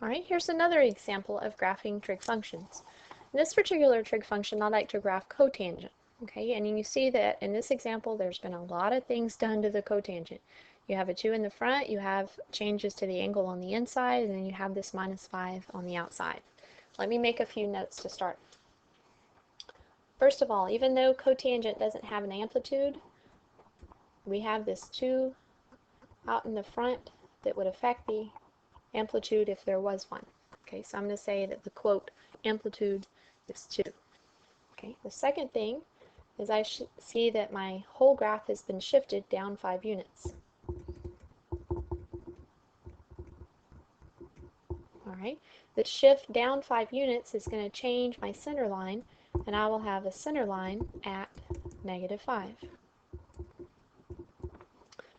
Alright, here's another example of graphing trig functions. In this particular trig function, I like to graph cotangent. Okay, and you see that in this example, there's been a lot of things done to the cotangent. You have a 2 in the front, you have changes to the angle on the inside, and then you have this -5 on the outside. Let me make a few notes to start. First of all, even though cotangent doesn't have an amplitude, we have this 2 out in the front that would affect the amplitude if there was one. Okay, so I'm going to say that the quote amplitude is 2. Okay, the second thing is I see that my whole graph has been shifted down 5 units. Alright, the shift down 5 units is going to change my center line, and I will have a center line at -5.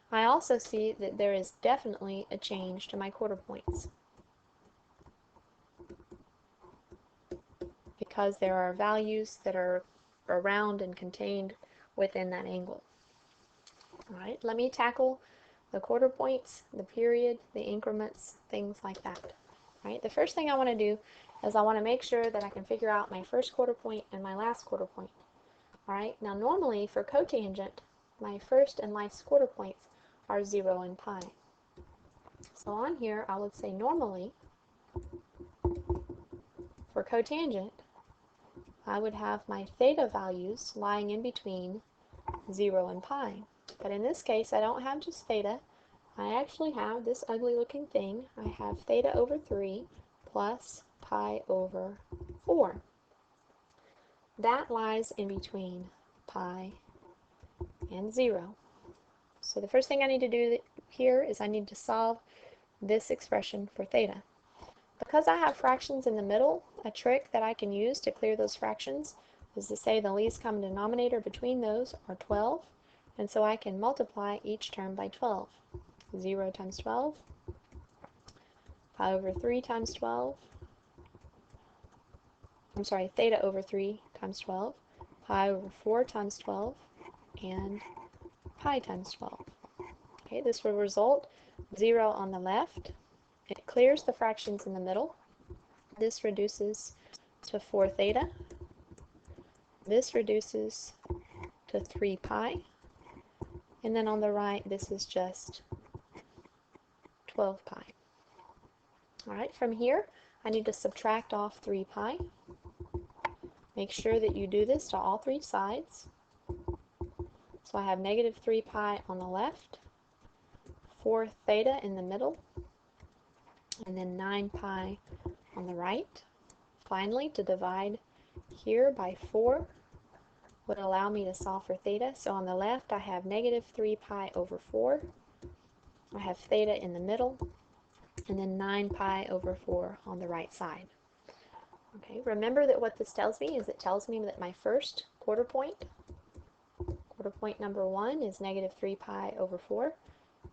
I also see that there is definitely a change to my quarter points, because there are values that are around and contained within that angle. Alright, let me tackle the quarter points, the period, the increments, things like that. Alright, the first thing I want to do is I want to make sure that I can figure out my first quarter point and my last quarter point. Alright, now normally for cotangent, my first and last quarter points are 0 and pi. So on here, I would say normally, for cotangent, I would have my theta values lying in between 0 and pi. But in this case, I don't have just theta. I actually have this ugly looking thing. I have theta over 3 plus pi over 4. That lies in between pi and 0. So the first thing I need to do here is I need to solve this expression for theta. Because I have fractions in the middle, a trick that I can use to clear those fractions is to say the least common denominator between those are 12, and so I can multiply each term by 12. 0 times 12, pi over 3 times 12, theta over 3 times 12, pi over 4 times 12, and pi times 12. Okay, this will result 0 on the left. It clears the fractions in the middle. This reduces to 4 theta. This reduces to 3 pi. And then on the right, this is just 12 pi. Alright, from here, I need to subtract off 3 pi. Make sure that you do this to all 3 sides. So I have -3 pi on the left, 4 theta in the middle, and then 9 pi on the right. Finally, to divide here by 4 would allow me to solve for theta. So on the left, I have -3 pi over 4. I have theta in the middle, and then 9 pi over 4 on the right side. Okay, remember that what this tells me is it tells me that my first quarter point number 1, is -3 pi over 4,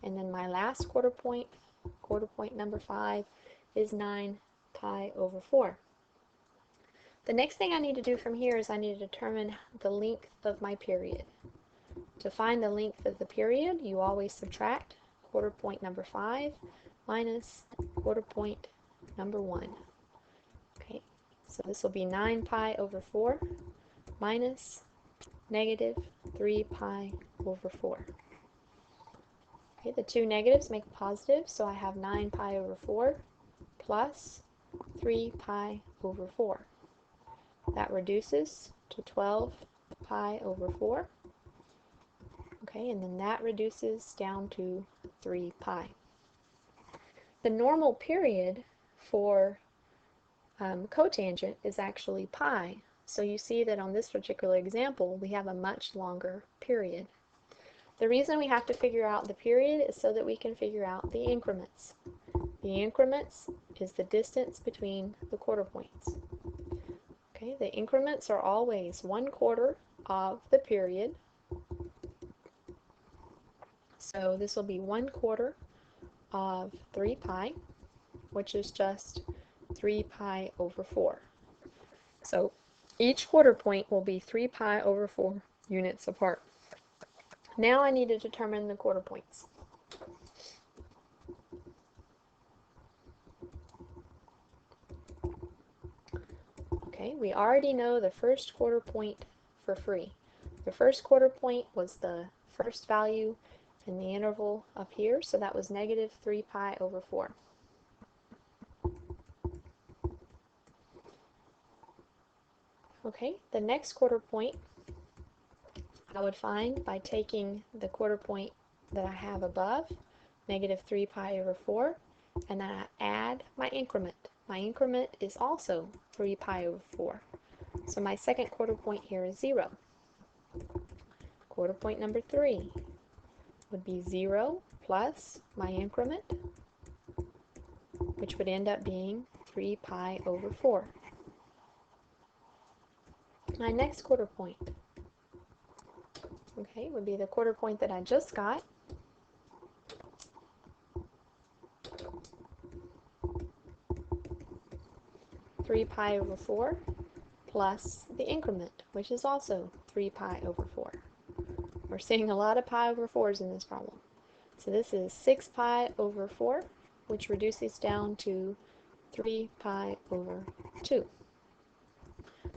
and then my last quarter point number 5, is 9 pi over 4. The next thing I need to do from here is I need to determine the length of my period. To find the length of the period, you always subtract quarter point number 5 minus quarter point number 1. Okay, so this will be 9 pi over 4 minus -3 pi over 4. Okay, the two negatives make a positive, so I have 9 pi over 4 plus 3 pi over 4. That reduces to 12 pi over 4. Okay, and then that reduces down to 3 pi. The normal period for cotangent is actually pi. So you see that on this particular example, we have a much longer period. The reason we have to figure out the period is so that we can figure out the increments. The increments is the distance between the quarter points. Okay, the increments are always 1/4 of the period. So this will be 1/4 of 3 pi, which is just 3 pi over 4. So each quarter point will be 3 pi over 4 units apart. Now I need to determine the quarter points. Okay, we already know the first quarter point for free. The first quarter point was the first value in the interval up here, so that was negative 3 pi over 4. Okay, the next quarter point I would find by taking the quarter point that I have above, negative 3 pi over 4, and then I add my increment. My increment is also 3 pi over 4. So my second quarter point here is 0. Quarter point number 3 would be 0 plus my increment, which would end up being 3 pi over 4. My next quarter point, okay, would be the quarter point that I just got. Three pi over 4 plus the increment, which is also 3 pi over 4. We're seeing a lot of pi over 4s in this problem. So this is 6 pi over 4, which reduces down to 3 pi over 2.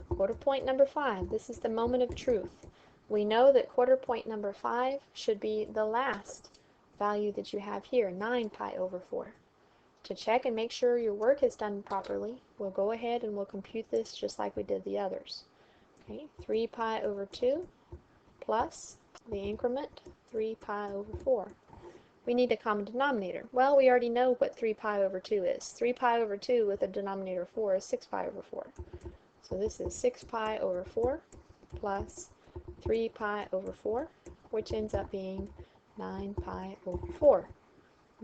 Quarter point number 5, this is the moment of truth. We know that quarter point number 5 should be the last value that you have here, 9 pi over 4. To check and make sure your work is done properly, we'll go ahead and we'll compute this just like we did the others. Okay, 3 pi over 2 plus the increment 3 pi over 4. We need a common denominator. Well, we already know what 3 pi over 2 is. 3 pi over 2 with a denominator 4 is 6 pi over 4. So this is 6 pi over 4 plus 3 pi over 4, which ends up being 9 pi over 4.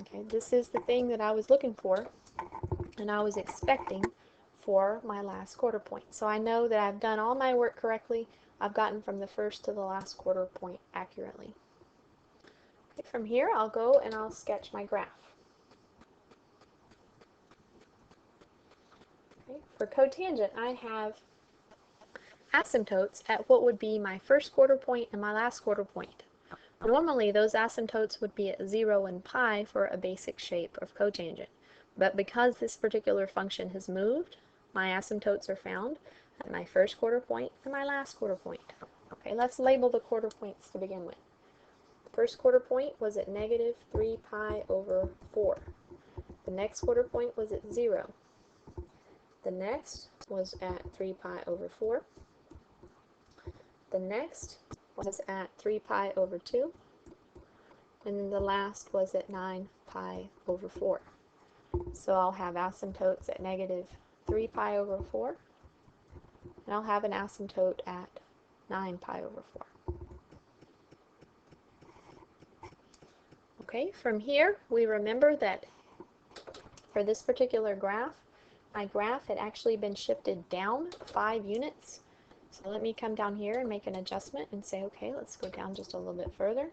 Okay, this is the thing that I was looking for and I was expecting for my last quarter point. So I know that I've done all my work correctly. I've gotten from the first to the last quarter point accurately. Okay, from here I'll go and I'll sketch my graph. Okay, for cotangent I have asymptotes at what would be my first quarter point and my last quarter point. Normally those asymptotes would be at 0 and pi for a basic shape of cotangent, but because this particular function has moved, my asymptotes are found at my first quarter point and my last quarter point. Okay, let's label the quarter points to begin with. The first quarter point was at negative 3 pi over 4. The next quarter point was at 0. The next was at 3 pi over 4. The next was at 3 pi over 2. And then the last was at 9 pi over 4. So I'll have asymptotes at negative 3 pi over 4. And I'll have an asymptote at 9 pi over 4. Okay, from here we remember that for this particular graph, my graph had actually been shifted down 5 units. So let me come down here and make an adjustment and say, okay, let's go down just a little bit further.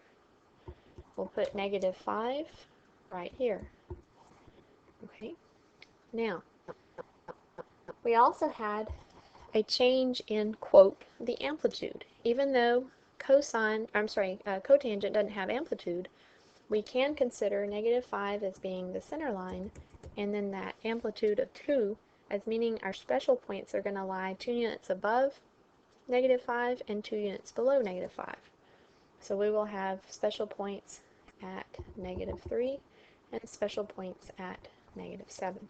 We'll put negative 5 right here. Okay, now we also had a change in, quote, the amplitude. Even though cotangent doesn't have amplitude, we can consider negative 5 as being the center line, and then that amplitude of 2 as meaning our special points are going to lie 2 units above negative 5 and 2 units below negative 5. So we will have special points at negative 3 and special points at negative 7.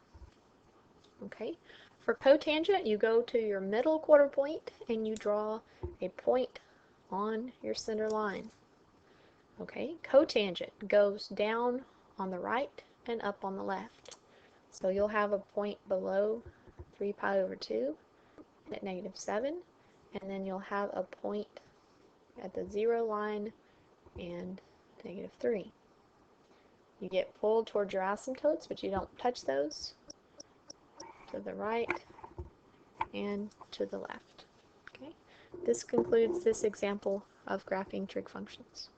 Okay, for cotangent, you go to your middle quarter point and you draw a point on your center line. Okay, cotangent goes down on the right and up on the left. So you'll have a point below 3 pi over 2 at negative 7, and then you'll have a point at the 0 line and negative 3. You get pulled towards your asymptotes, but you don't touch those, to the right and to the left. Okay, this concludes this example of graphing trig functions.